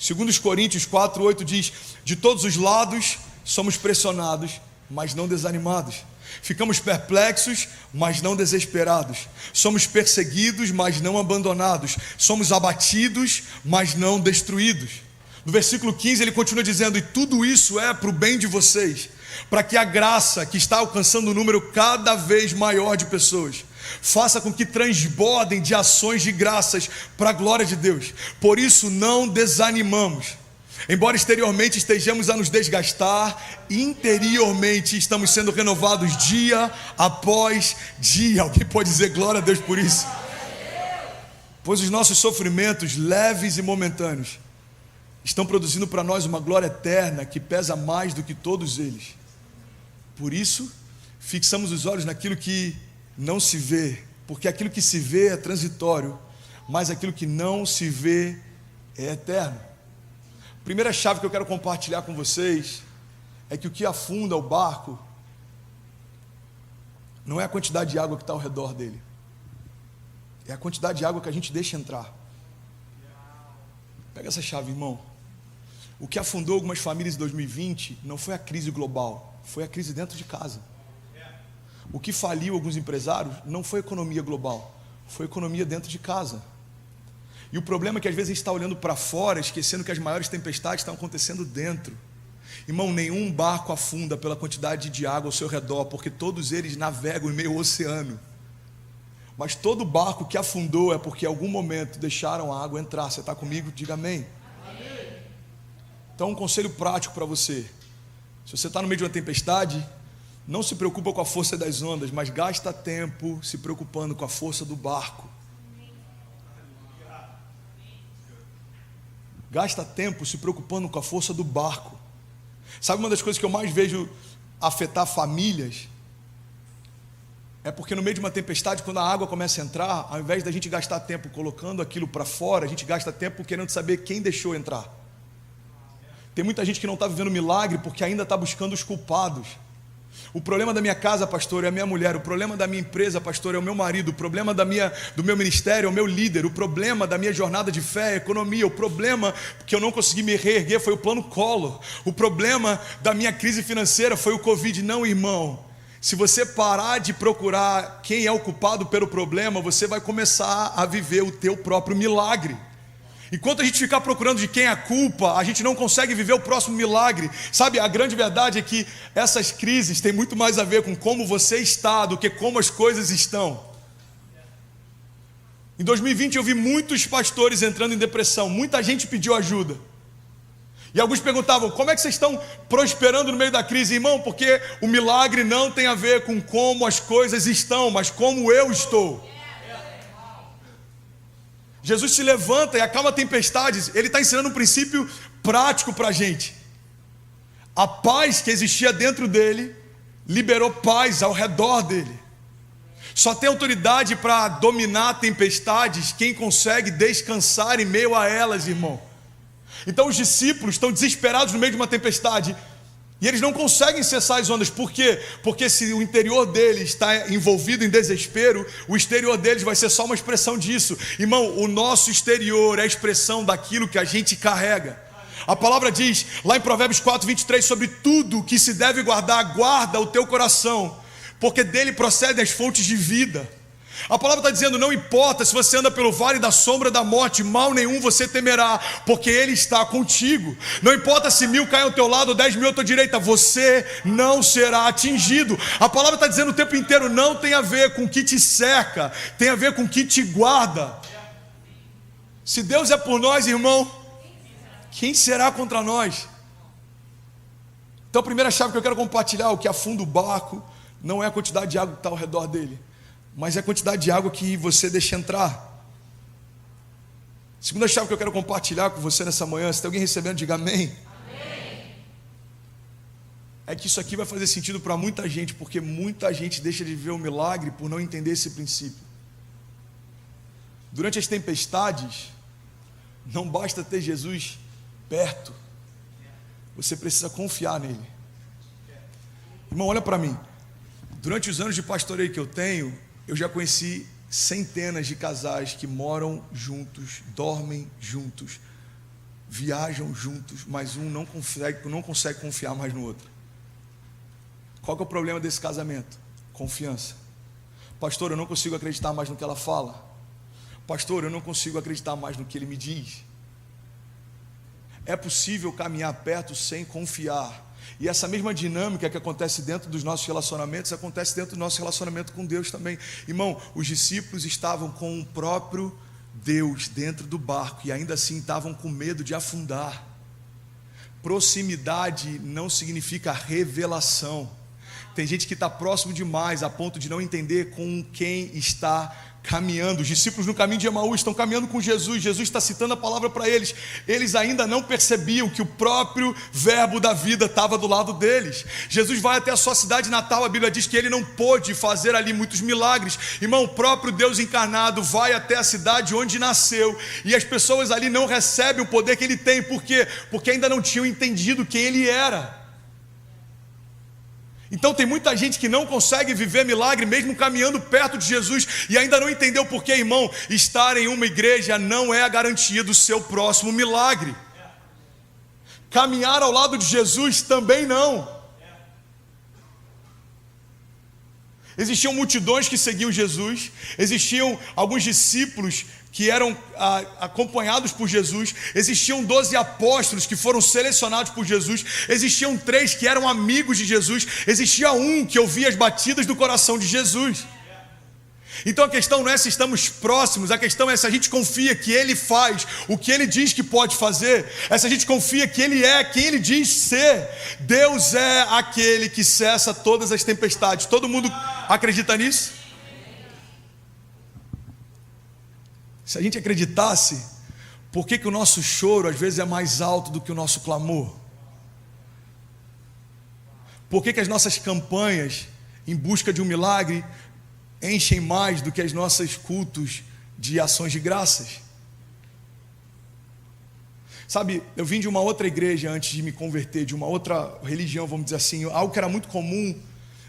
2 Coríntios 4:8 diz: de todos os lados somos pressionados, mas não desanimados. Ficamos perplexos, mas não desesperados. Somos perseguidos, mas não abandonados. Somos abatidos, mas não destruídos. No versículo 15 ele continua dizendo: e tudo isso é para o bem de vocês, para que a graça que está alcançando um número cada vez maior de pessoas faça com que transbordem de ações de graças para a glória de Deus. Por isso não desanimamos. Embora exteriormente estejamos a nos desgastar, interiormente estamos sendo renovados dia após dia. Alguém pode dizer glória a Deus por isso? Pois os nossos sofrimentos leves e momentâneos estão produzindo para nós uma glória eterna que pesa mais do que todos eles. Por isso, fixamos os olhos naquilo que não se vê, porque aquilo que se vê é transitório, mas aquilo que não se vê é eterno. Primeira chave que eu quero compartilhar com vocês é que o que afunda o barco não é a quantidade de água que está ao redor dele, é a quantidade de água que a gente deixa entrar. Pega essa chave, irmão. O que afundou algumas famílias em 2020 não foi a crise global, foi a crise dentro de casa. O que faliu alguns empresários não foi a economia global, foi a economia dentro de casa. E o problema é que às vezes a gente está olhando para fora, esquecendo que as maiores tempestades estão acontecendo dentro. Irmão, nenhum barco afunda pela quantidade de água ao seu redor, porque todos eles navegam em meio ao oceano. Mas todo barco que afundou é porque em algum momento deixaram a água entrar. Você está comigo? Diga amém. Então, um conselho prático para você: se você está no meio de uma tempestade, não se preocupa com a força das ondas, mas gasta tempo se preocupando com a força do barco. Gasta tempo se preocupando com a força do barco. Sabe uma das coisas que eu mais vejo afetar famílias? É porque no meio de uma tempestade, quando a água começa a entrar, ao invés da gente gastar tempo colocando aquilo para fora, a gente gasta tempo querendo saber quem deixou entrar. Tem muita gente que não está vivendo milagre porque ainda está buscando os culpados. O problema da minha casa, pastor, é a minha mulher. O problema da minha empresa, pastor, é o meu marido. O problema do meu ministério é o meu líder. O problema da minha jornada de fé é a economia. O problema que eu não consegui me reerguer foi o plano Collor. O problema da minha crise financeira foi o Covid. Não, irmão. Se você parar de procurar quem é o culpado pelo problema, você vai começar a viver o teu próprio milagre. Enquanto a gente ficar procurando de quem é a culpa, a gente não consegue viver o próximo milagre. Sabe, a grande verdade é que essas crises têm muito mais a ver com como você está do que como as coisas estão. Em 2020 eu vi muitos pastores entrando em depressão, muita gente pediu ajuda. E alguns perguntavam: como é que vocês estão prosperando no meio da crise? Irmão, porque o milagre não tem a ver com como as coisas estão, mas como eu estou. Jesus se levanta e acalma tempestades. Ele está ensinando um princípio prático para a gente. A paz que existia dentro dele liberou paz ao redor dele. Só tem autoridade para dominar tempestades quem consegue descansar em meio a elas, irmão. Então os discípulos estão desesperados no meio de uma tempestade e eles não conseguem cessar as ondas. Por quê? Porque se o interior deles está envolvido em desespero, o exterior deles vai ser só uma expressão disso. Irmão, o nosso exterior é a expressão daquilo que a gente carrega. A palavra diz lá em Provérbios 4:23: sobre tudo que se deve guardar, guarda o teu coração, porque dele procedem as fontes de vida. A palavra está dizendo: não importa se você anda pelo vale da sombra da morte, mal nenhum você temerá, porque Ele está contigo. Não importa se 1000 caem ao teu lado ou 10.000 à tua direita, você não será atingido. A palavra está dizendo o tempo inteiro: não tem a ver com o que te cerca, tem a ver com o que te guarda. Se Deus é por nós, irmão, quem será contra nós? Então a primeira chave que eu quero compartilhar: o que afunda o barco não é a quantidade de água que está ao redor dele, mas é a quantidade de água que você deixa entrar. Segunda chave que eu quero compartilhar com você nessa manhã, se tem alguém recebendo, diga amém. Amém. É que isso aqui vai fazer sentido para muita gente, porque muita gente deixa de viver o milagre por não entender esse princípio. Durante as tempestades, não basta ter Jesus perto, você precisa confiar nele. Irmão, olha para mim. Durante os anos de pastoreio que eu tenho, eu já conheci centenas de casais que moram juntos, dormem juntos, viajam juntos, mas um não consegue confiar mais no outro. Qual que é o problema desse casamento? Confiança. Pastor, eu não consigo acreditar mais no que ela fala. Pastor, eu não consigo acreditar mais no que ele me diz. É possível caminhar perto sem confiar. E essa mesma dinâmica que acontece dentro dos nossos relacionamentos, acontece dentro do nosso relacionamento com Deus também. Irmão, os discípulos estavam com o próprio Deus dentro do barco e ainda assim estavam com medo de afundar. Proximidade não significa revelação. Tem gente que está próximo demais a ponto de não entender com quem está caminhando. Os discípulos no caminho de Emaús estão caminhando com Jesus. Jesus está citando a palavra para eles. Eles ainda não percebiam que o próprio verbo da vida estava do lado deles. Jesus vai até a sua cidade natal. A Bíblia diz que ele não pôde fazer ali muitos milagres. Irmão, o próprio Deus encarnado vai até a cidade onde nasceu, e as pessoas ali não recebem o poder que ele tem. Por quê? Porque ainda não tinham entendido quem ele era. Então tem muita gente que não consegue viver milagre mesmo caminhando perto de Jesus e ainda não entendeu por quê, irmão. Estar em uma igreja não é a garantia do seu próximo milagre. Caminhar ao lado de Jesus também não. Existiam multidões que seguiam Jesus, existiam alguns discípulos que eram acompanhados por Jesus, existiam 12 apóstolos que foram selecionados por Jesus, existiam 3 que eram amigos de Jesus, existia um que ouvia as batidas do coração de Jesus. Então a questão não é se estamos próximos, a questão é se a gente confia que Ele faz o que Ele diz que pode fazer, é se a gente confia que Ele é quem Ele diz ser. Deus é aquele que cessa todas as tempestades. Todo mundo acredita nisso? Se a gente acreditasse, por que o nosso choro às vezes é mais alto do que o nosso clamor? Por que as nossas campanhas em busca de um milagre enchem mais do que os nossos cultos de ações de graças? Sabe, eu vim de uma outra igreja antes de me converter, de uma outra religião, vamos dizer assim. Algo que era muito comum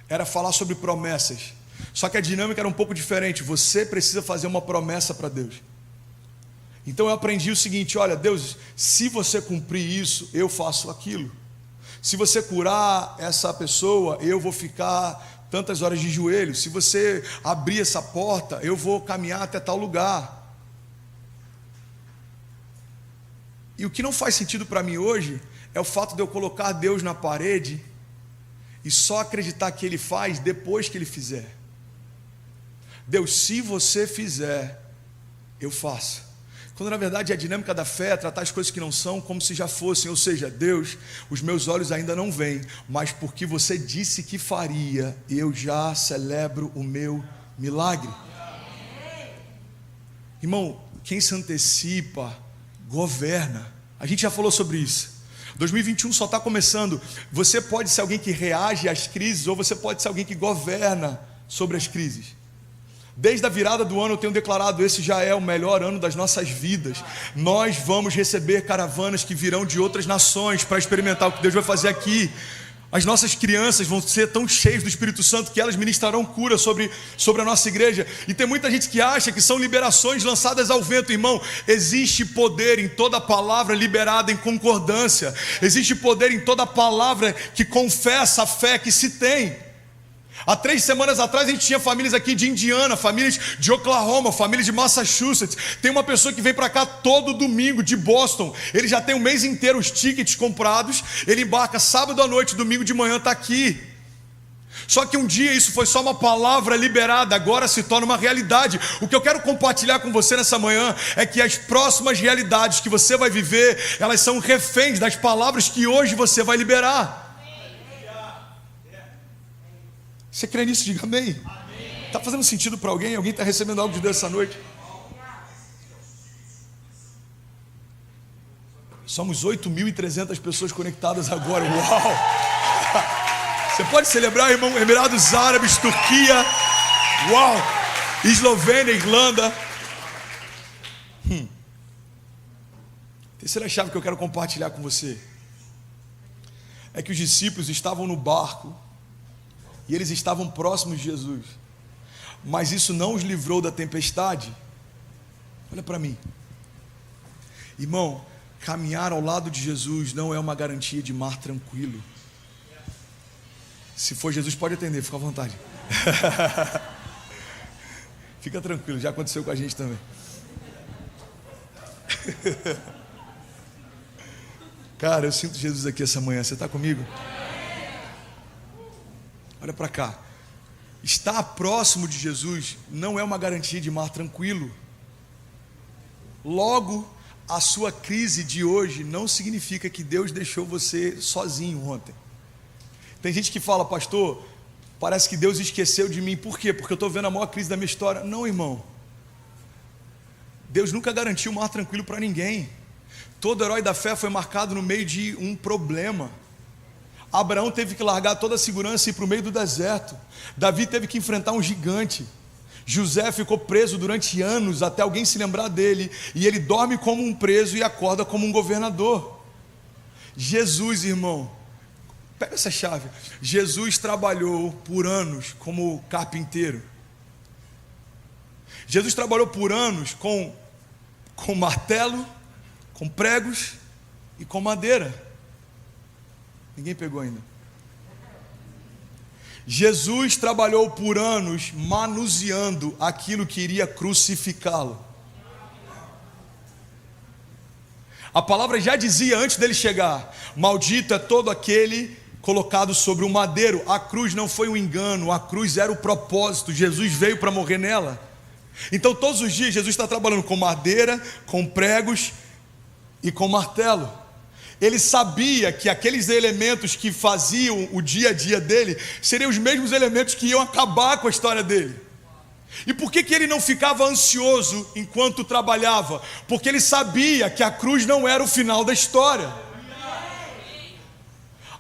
era falar sobre promessas. Só que a dinâmica era um pouco diferente. Você precisa fazer uma promessa para Deus. Então eu aprendi o seguinte: olha, Deus, se você cumprir isso, eu faço aquilo. Se você curar essa pessoa, eu vou ficar tantas horas de joelho. Se você abrir essa porta, eu vou caminhar até tal lugar. E o que não faz sentido para mim hoje é o fato de eu colocar Deus na parede e só acreditar que Ele faz depois que Ele fizer. Deus, se você fizer, eu faço. Quando na verdade a dinâmica da fé é tratar as coisas que não são como se já fossem. Ou seja, Deus, os meus olhos ainda não veem, mas porque você disse que faria, eu já celebro o meu milagre. Irmão, quem se antecipa, governa. A gente já falou sobre isso. 2021 só está começando. Você pode ser alguém que reage às crises, ou você pode ser alguém que governa sobre as crises. Desde a virada do ano eu tenho declarado: esse já é o melhor ano das nossas vidas. Nós vamos receber caravanas que virão de outras nações para experimentar o que Deus vai fazer aqui. As nossas crianças vão ser tão cheias do Espírito Santo que elas ministrarão cura sobre a nossa igreja. E tem muita gente que acha que são liberações lançadas ao vento. Irmão, existe poder em toda palavra liberada em concordância. Existe poder em toda palavra que confessa a fé que se tem. Há 3 semanas atrás a gente tinha famílias aqui de Indiana, famílias de Oklahoma, famílias de Massachusetts. Tem uma pessoa que vem para cá todo domingo de Boston. Ele já tem um mês inteiro os tickets comprados. Ele embarca sábado à noite, domingo de manhã está aqui. Só que um dia isso foi só uma palavra liberada, agora se torna uma realidade. O que eu quero compartilhar com você nessa manhã é que as próximas realidades que você vai viver, elas são reféns das palavras que hoje você vai liberar. Você crê nisso? Diga amém. Está fazendo sentido para alguém? Alguém está recebendo algo de Deus essa noite? Somos 8.300 pessoas conectadas agora. Uau! Você pode celebrar, irmão? Emirados Árabes, Turquia, uau! Eslovênia, Irlanda. Terceira chave que eu quero compartilhar com você é que os discípulos estavam no barco e eles estavam próximos de Jesus, mas isso não os livrou da tempestade. Olha para mim, irmão, caminhar ao lado de Jesus não é uma garantia de mar tranquilo. Se for Jesus, pode atender, fica à vontade. Fica tranquilo, já aconteceu com a gente também. Cara, eu sinto Jesus aqui essa manhã, você está comigo? Olha para cá. Estar próximo de Jesus não é uma garantia de mar tranquilo. Logo, a sua crise de hoje não significa que Deus deixou você sozinho ontem. Tem gente que fala, pastor, parece que Deus esqueceu de mim. Por quê? Porque eu estou vendo a maior crise da minha história. Não, irmão. Deus nunca garantiu um mar tranquilo para ninguém. Todo herói da fé foi marcado no meio de um problema. Abraão teve que largar toda a segurança e ir para o meio do deserto. Davi teve que enfrentar um gigante. José ficou preso durante anos até alguém se lembrar dele. E ele dorme como um preso e acorda como um governador. Jesus, irmão, pega essa chave. Jesus trabalhou por anos como carpinteiro. Jesus trabalhou por anos com martelo, com pregos e com madeira. Ninguém pegou ainda. Jesus trabalhou por anos manuseando aquilo que iria crucificá-lo. A palavra já dizia antes dele chegar: maldito é todo aquele colocado sobre um madeiro. A cruz não foi um engano, a cruz era o propósito. Jesus veio para morrer nela. Então todos os dias Jesus está trabalhando com madeira, com pregos e com martelo. Ele sabia que aqueles elementos que faziam o dia a dia dele seriam os mesmos elementos que iam acabar com a história dele. E por que ele não ficava ansioso enquanto trabalhava? Porque ele sabia que a cruz não era o final da história.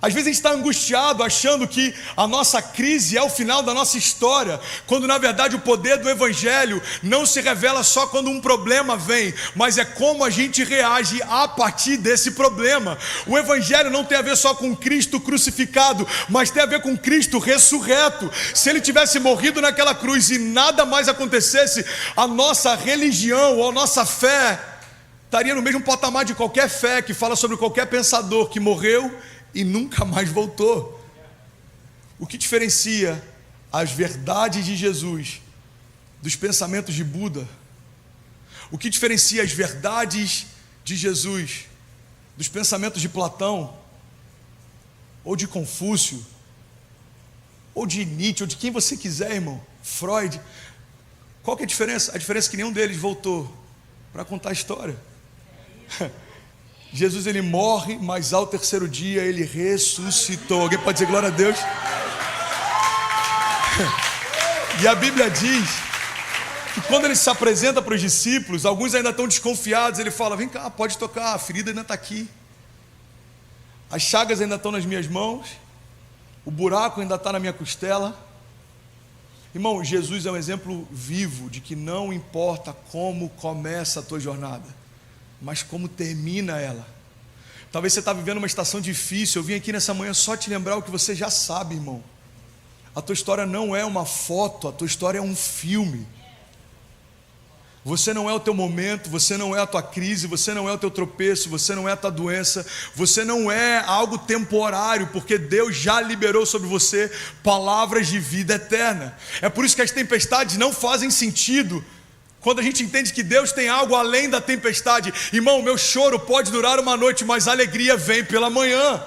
Às vezes a gente está angustiado achando que a nossa crise é o final da nossa história, quando na verdade o poder do Evangelho não se revela só quando um problema vem, mas é como a gente reage a partir desse problema. O Evangelho não tem a ver só com Cristo crucificado, mas tem a ver com Cristo ressurreto. Se Ele tivesse morrido naquela cruz e nada mais acontecesse, a nossa religião ou a nossa fé estaria no mesmo patamar de qualquer fé que fala sobre qualquer pensador que morreu e nunca mais voltou. O que diferencia as verdades de Jesus dos pensamentos de Buda? O que diferencia as verdades de Jesus dos pensamentos de Platão, ou de Confúcio, ou de Nietzsche, ou de quem você quiser, irmão, Freud? Qual que é a diferença? A diferença é que nenhum deles voltou para contar a história. Jesus, ele morre, mas ao terceiro dia ele ressuscitou. Alguém pode dizer glória a Deus? E a Bíblia diz que quando ele se apresenta para os discípulos, alguns ainda estão desconfiados. Ele fala: vem cá, pode tocar, a ferida ainda está aqui, as chagas ainda estão nas minhas mãos, o buraco ainda está na minha costela. Irmão, Jesus é um exemplo vivo de que não importa como começa a tua jornada, mas como termina ela. Talvez você está vivendo uma estação difícil. Eu vim aqui nessa manhã só te lembrar o que você já sabe, irmão. A tua história não é uma foto, a tua história é um filme. Você não é o teu momento, você não é a tua crise, você não é o teu tropeço, você não é a tua doença, você não é algo temporário, porque Deus já liberou sobre você palavras de vida eterna. É por isso que as tempestades não fazem sentido, quando a gente entende que Deus tem algo além da tempestade. Irmão, meu choro pode durar uma noite, mas a alegria vem pela manhã.